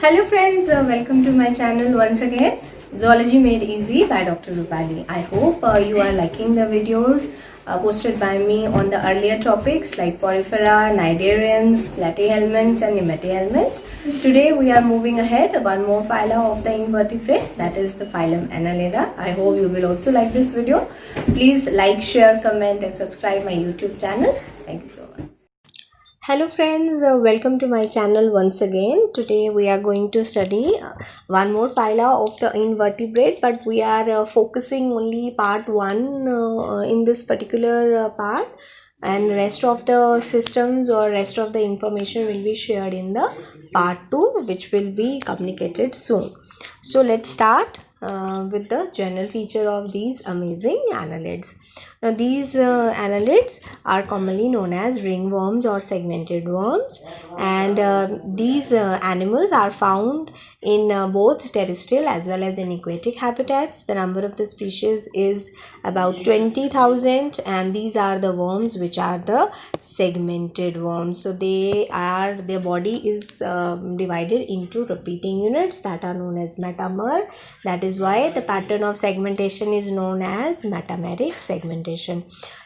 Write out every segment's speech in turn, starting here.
Hello friends, welcome to my channel once again. Zoology Made Easy by Dr. Rupali. I hope you are liking the videos posted by me on the earlier topics like Porifera, Cnidarians, Platyhelminths and Nematodhelminths. Today we are moving ahead one more phyla of the invertebrate, that is the phylum Annelida. I hope you will also like this video. Please like, share, comment and subscribe my YouTube channel. Thank you so much. Hello friends, welcome to my channel once again. Today we are going to study one more phyla of the invertebrate, but we are focusing only part 1 in this particular part, and rest of the systems or rest of the information will be shared in the part 2, which will be communicated soon. So let's start with the general feature of these amazing annelids. Now these annelids are commonly known as ringworms or segmented worms, and these animals are found in both terrestrial as well as in aquatic habitats. The number of the species is about 20,000, and these are the worms which are the segmented worms. So their body is divided into repeating units that are known as metamer. That is why the pattern of segmentation is known as metameric segmentation.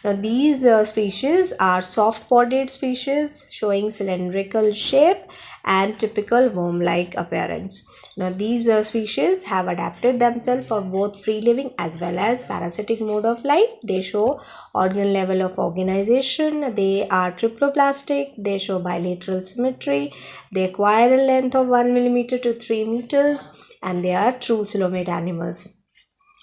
Now these species are soft-bodied species showing cylindrical shape and typical worm-like appearance. Now these species have adapted themselves for both free living as well as parasitic mode of life. They show organ level of organization. They are triploplastic. They show bilateral symmetry. They acquire a length of 1 millimeter to 3 meters, and they are true coelomate animals.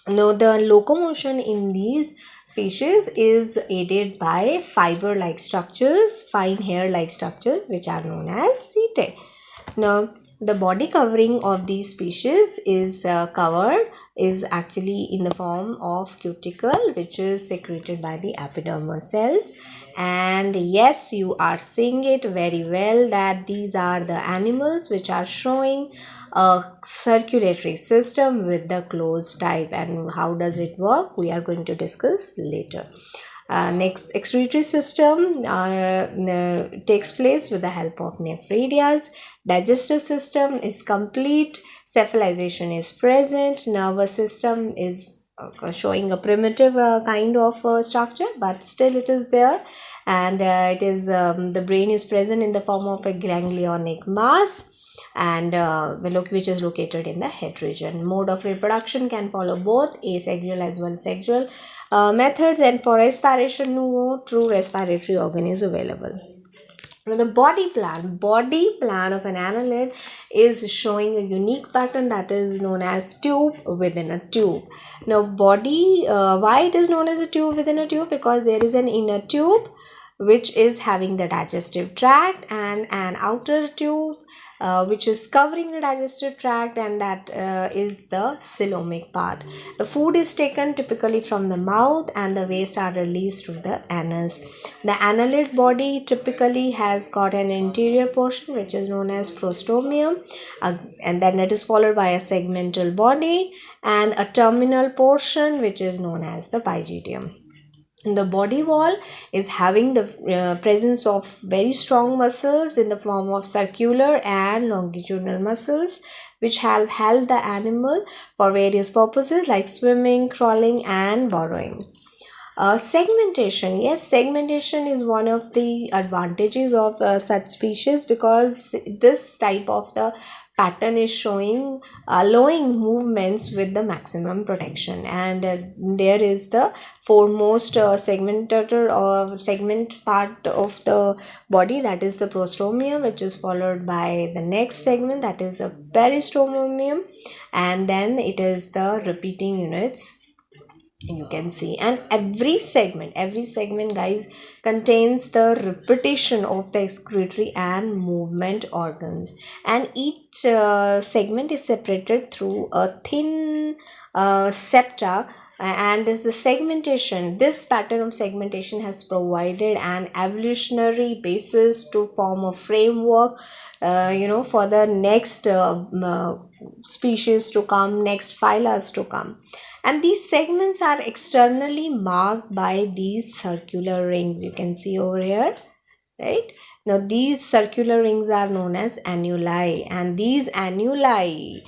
Now the locomotion in these species is aided by fiber-like structures, fine hair-like structures, which are known as setae. Now the body covering of these species is actually in the form of cuticle, which is secreted by the epidermal cells. And yes, you are seeing it very well that these are the animals which are showing a circulatory system with the closed type. And how does it work, we are going to discuss later. Next, excretory system takes place with the help of nephradias. Digestive system is complete. Cephalization is present. Nervous system is showing a primitive kind of structure, but still it is there. And it is the brain is present in the form of a ganglionic mass, and which is located in the head region. Mode of reproduction can follow both asexual as well as sexual methods, and for respiration, no true respiratory organ is available. Now the body plan of an annelid is showing a unique pattern that is known as tube within a tube. Now why it is known as a tube within a tube? Because there is an inner tube which is having the digestive tract, and an outer tube which is covering the digestive tract, and that is the coelomic part. The food is taken typically from the mouth, and the waste are released through the anus. The annelid body typically has got an interior portion which is known as prostomium, and then it is followed by a segmental body and a terminal portion which is known as the pygidium. The body wall is having the presence of very strong muscles in the form of circular and longitudinal muscles, which have helped the animal for various purposes like swimming, crawling and burrowing. Segmentation. Yes, segmentation is one of the advantages of such species, because this type of the pattern is showing allowing movements with the maximum protection. And there is the foremost segmentator or segment part of the body, that is the prostomium, which is followed by the next segment, that is the peristomium, and then it is the repeating units. You can see, and every segment guys contains the repetition of the excretory and movement organs, and each segment is separated through a thin septa. And this pattern of segmentation has provided an evolutionary basis to form a framework for the next species to come, next phyla to come. And these segments are externally marked by these circular rings. You can see over here, right? Now these circular rings are known as annuli, and these annuli,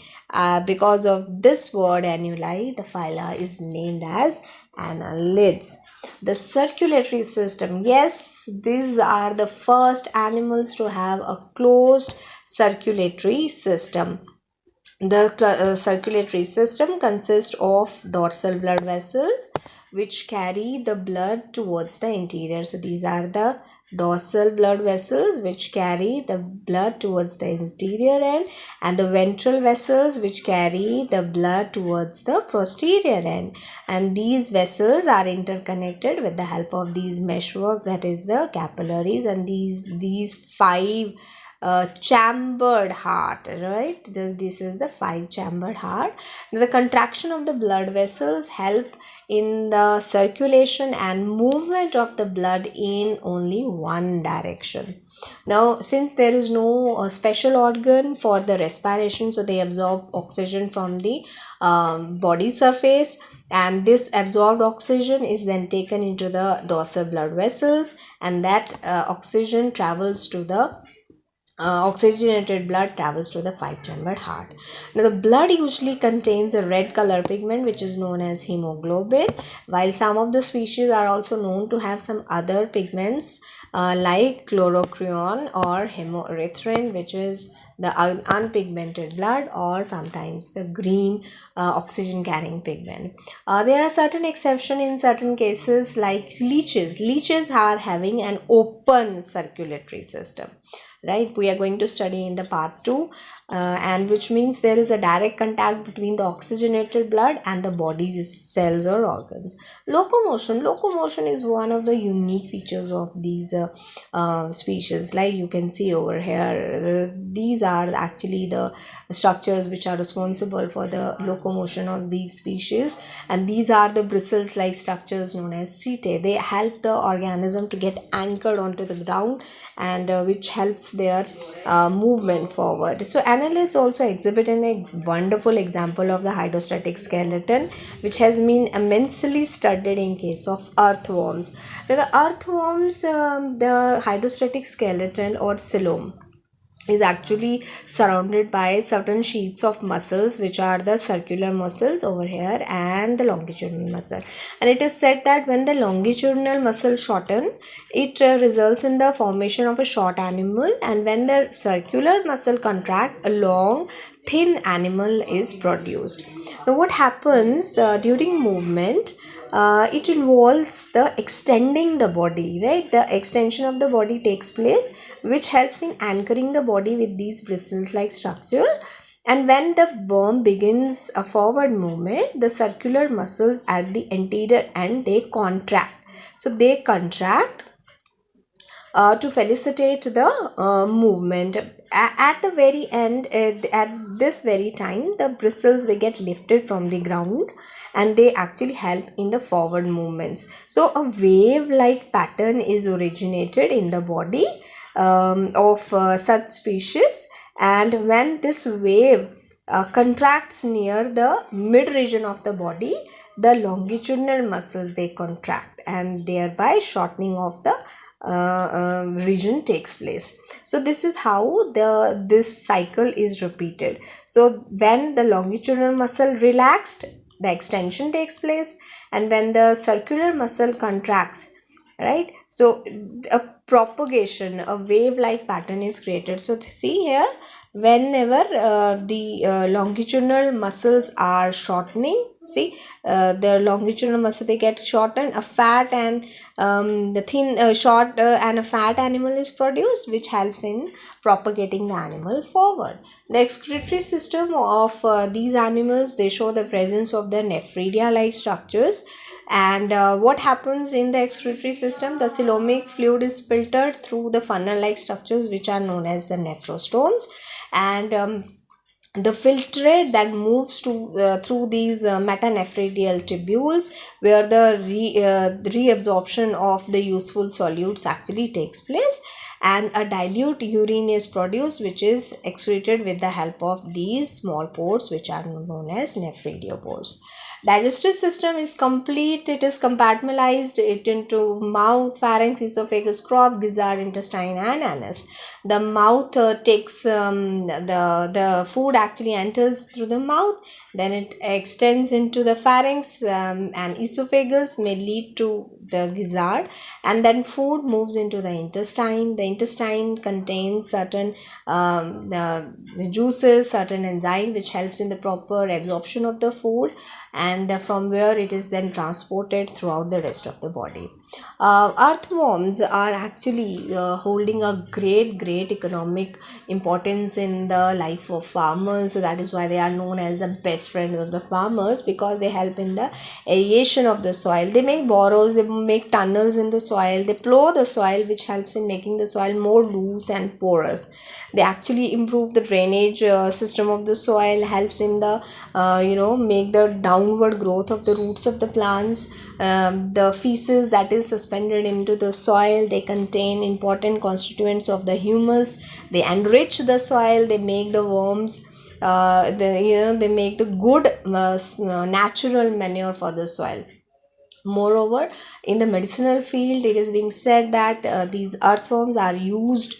because of this word annuli, the phyla is named as annelids. The circulatory system, yes, these are the first animals to have a closed circulatory system. The circulatory system consists of dorsal blood vessels which carry the blood towards the interior. So these are the dorsal blood vessels which carry the blood towards the interior end, and the ventral vessels which carry the blood towards the posterior end. And these vessels are interconnected with the help of these meshwork, that is the capillaries, and these five chambered heart, right? This is the five chambered heart. The contraction of the blood vessels help in the circulation and movement of the blood in only one direction. Now, since there is no special organ for the respiration, so they absorb oxygen from the body surface, and this absorbed oxygen is then taken into the dorsal blood vessels, and that oxygen travels to the oxygenated blood travels to the five chambered heart. Now, the blood usually contains a red color pigment which is known as hemoglobin, while some of the species are also known to have some other pigments like chlorocreon or hemoerythrin, which is the unpigmented blood, or sometimes the green oxygen carrying pigment. There are certain exceptions in certain cases like leeches. Leeches are having an open circulatory system, right? We are going to study in the part 2, and which means there is a direct contact between the oxygenated blood and the body's cells or organs. Locomotion is one of the unique features of these species. Like you can see over here, these are actually the structures which are responsible for the locomotion of these species, and these are the bristles like structures known as setae. They help the organism to get anchored onto the ground, and which helps their movement forward. So annelids also exhibit a wonderful example of the hydrostatic skeleton, which has been immensely studied in case of earthworms. Now, the earthworms, the hydrostatic skeleton or coelom is actually surrounded by certain sheets of muscles, which are the circular muscles over here and the longitudinal muscle. And it is said that when the longitudinal muscle shorten, it results in the formation of a short animal, and when the circular muscle contract, a long thin animal is produced. Now what happens during movement, it involves the extending the body, right? The extension of the body takes place, which helps in anchoring the body with these bristles like structure. And when the worm begins a forward movement, the circular muscles at the anterior end, they contract. So they contract to facilitate the movement. At the very end, at this very time, the bristles, they get lifted from the ground, and they actually help in the forward movements. So a wave like pattern is originated in the body of such species, and when this wave contracts near the mid region of the body, the longitudinal muscles, they contract, and thereby shortening of the region takes place. So this is how this cycle is repeated. So when the longitudinal muscle relaxed, the extension takes place, and when the circular muscle contracts, right, so a propagation, a wave like pattern is created. So see here, whenever the longitudinal muscles are shortening, see the longitudinal muscle, they get shortened, a fat and the thin short and a fat animal is produced, which helps in propagating the animal forward. The excretory system of these animals, they show the presence of the nephridia like structures. And what happens in the excretory system, the coelomic fluid is filtered through the funnel like structures which are known as the nephrostomes, and the filtrate that moves through these metanephridial tubules, where the reabsorption of the useful solutes actually takes place, and a dilute urine is produced, which is excreted with the help of these small pores, which are known as nephridiopores. Digestive system is complete. It is compartmentalized it into mouth, pharynx, esophagus, crop, gizzard, intestine, and anus. The mouth takes the food actually enters through the mouth, then it extends into the pharynx, and esophagus may lead to the gizzard, and then food moves into the intestine. The intestine contains certain the juices, certain enzyme which helps in the proper absorption of the food, and from where it is then transported throughout the rest of the body. Earthworms are actually holding a great economic importance in the life of farmers, so that is why they are known as the best friends of the farmers, because they help in the aeration of the soil. They make burrows, they make tunnels in the soil, they plow the soil, which helps in making the soil more loose and porous. They actually improve the drainage system of the soil, helps in the make the downward growth of the roots of the plants. The feces that is suspended into the soil, they contain important constituents of the humus. They enrich the soil, they make the worms, they make the good natural manure for the soil. Moreover, in the medicinal field, it is being said that these earthworms are used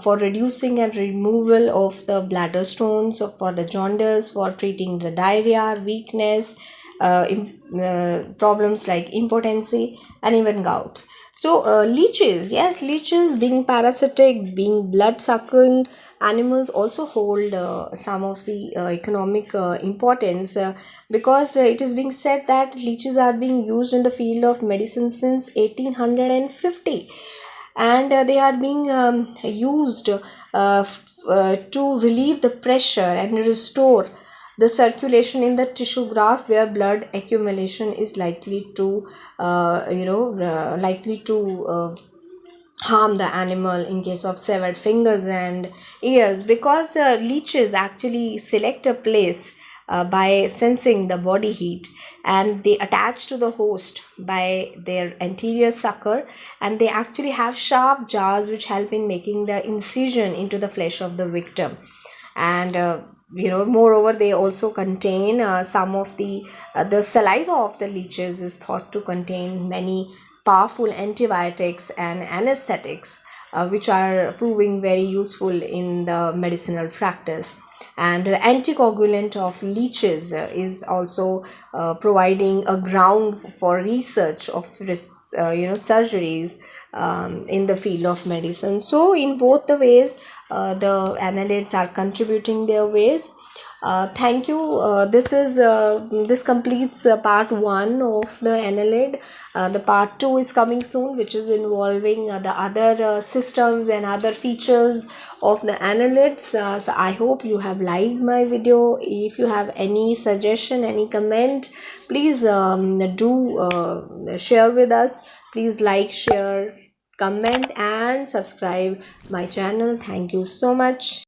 for reducing and removal of the bladder stones, for the jaundice, for treating the diarrhea, weakness, problems like impotency, and even gout. So leeches, yes, leeches being parasitic, being blood sucking animals, also hold some of the economic importance, because it is being said that leeches are being used in the field of medicine since 1850, and they are being used to relieve the pressure and restore the circulation in the tissue graft, where blood accumulation is likely to harm the animal in case of severed fingers and ears, because leeches actually select a place by sensing the body heat, and they attach to the host by their anterior sucker, and they actually have sharp jaws which help in making the incision into the flesh of the victim. And moreover, they also contain some of the saliva of the leeches is thought to contain many powerful antibiotics and anesthetics, which are proving very useful in the medicinal practice. And the anticoagulant of leeches is also providing a ground for research of surgeries in the field of medicine. So in both the ways, the annelids are contributing their ways. Thank you. This completes part 1 of the annelid. The part 2 is coming soon, which is involving the other systems and other features of the annelids. So I hope you have liked my video. If you have any suggestion, any comment, please do share with us. Please like, share, comment, and subscribe my channel. Thank you so much.